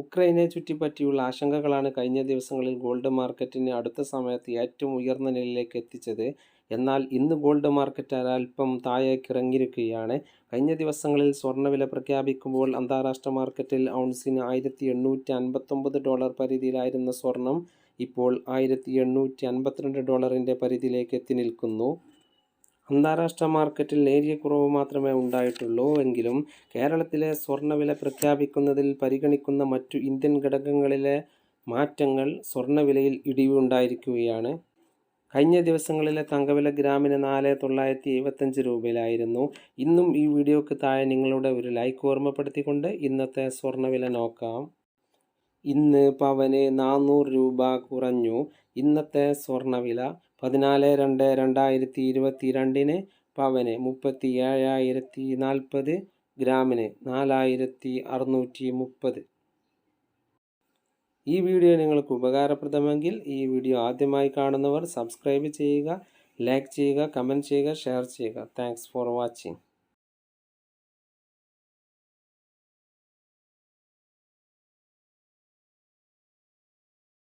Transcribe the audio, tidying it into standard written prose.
ഉക്രൈനെ ചുറ്റിപ്പറ്റിയുള്ള ആശങ്കകളാണ് കഴിഞ്ഞ ദിവസങ്ങളിൽ ഗോൾഡ് മാർക്കറ്റിനെ അടുത്ത സമയത്ത് ഏറ്റവും ഉയർന്ന നിലയിലേക്ക് എത്തിച്ചത്. എന്നാൽ ഇന്ന് ഗോൾഡ് മാർക്കറ്റ് അല്പം താഴേക്കിറങ്ങിയിരിക്കുകയാണ്. കഴിഞ്ഞ ദിവസങ്ങളിൽ സ്വർണ്ണവില പ്രഖ്യാപിക്കുമ്പോൾ അന്താരാഷ്ട്ര മാർക്കറ്റിൽ ഔൺസിന് $1859 പരിധിയിലായിരുന്ന സ്വർണം ഇപ്പോൾ $1852 പരിധിയിലേക്ക് എത്തി നിൽക്കുന്നു. അന്താരാഷ്ട്ര മാർക്കറ്റിൽ നേരിയ കുറവ് മാത്രമേ ഉണ്ടായിട്ടുള്ളൂ എങ്കിലും കേരളത്തിലെ സ്വർണ്ണവില പ്രഖ്യാപിക്കുന്നതിൽ പരിഗണിക്കുന്ന മറ്റു ഇന്ത്യൻ ഘടകങ്ങളിലെ മാറ്റങ്ങൾ സ്വർണ്ണവിലയിൽ ഇടിവുണ്ടായിരിക്കുകയാണ്. കഴിഞ്ഞ ദിവസങ്ങളിലെ തങ്കവില ഗ്രാമിന് 4,975 രൂപയിലായിരുന്നു. ഇന്നും ഈ വീഡിയോക്ക് താഴെ നിങ്ങളുടെ ഒരു ലൈക്ക് ഓർമ്മപ്പെടുത്തിക്കൊണ്ട് ഇന്നത്തെ സ്വർണ്ണവില നോക്കാം. ഇന്ന് പവന് 400 രൂപ കുറഞ്ഞു. ഇന്നത്തെ സ്വർണ്ണവില 14/2/2022 പവന് 37,040, ഗ്രാമിന് 4,630. ഈ വീഡിയോ നിങ്ങൾക്ക് ഉപകാരപ്രദമെങ്കിൽ ഈ വീഡിയോ ആദ്യമായി കാണുന്നവർ സബ്സ്ക്രൈബ് ചെയ്യുക, ലൈക്ക് ചെയ്യുക, കമൻറ്റ് ചെയ്യുക, ഷെയർ ചെയ്യുക. Thanks for watching.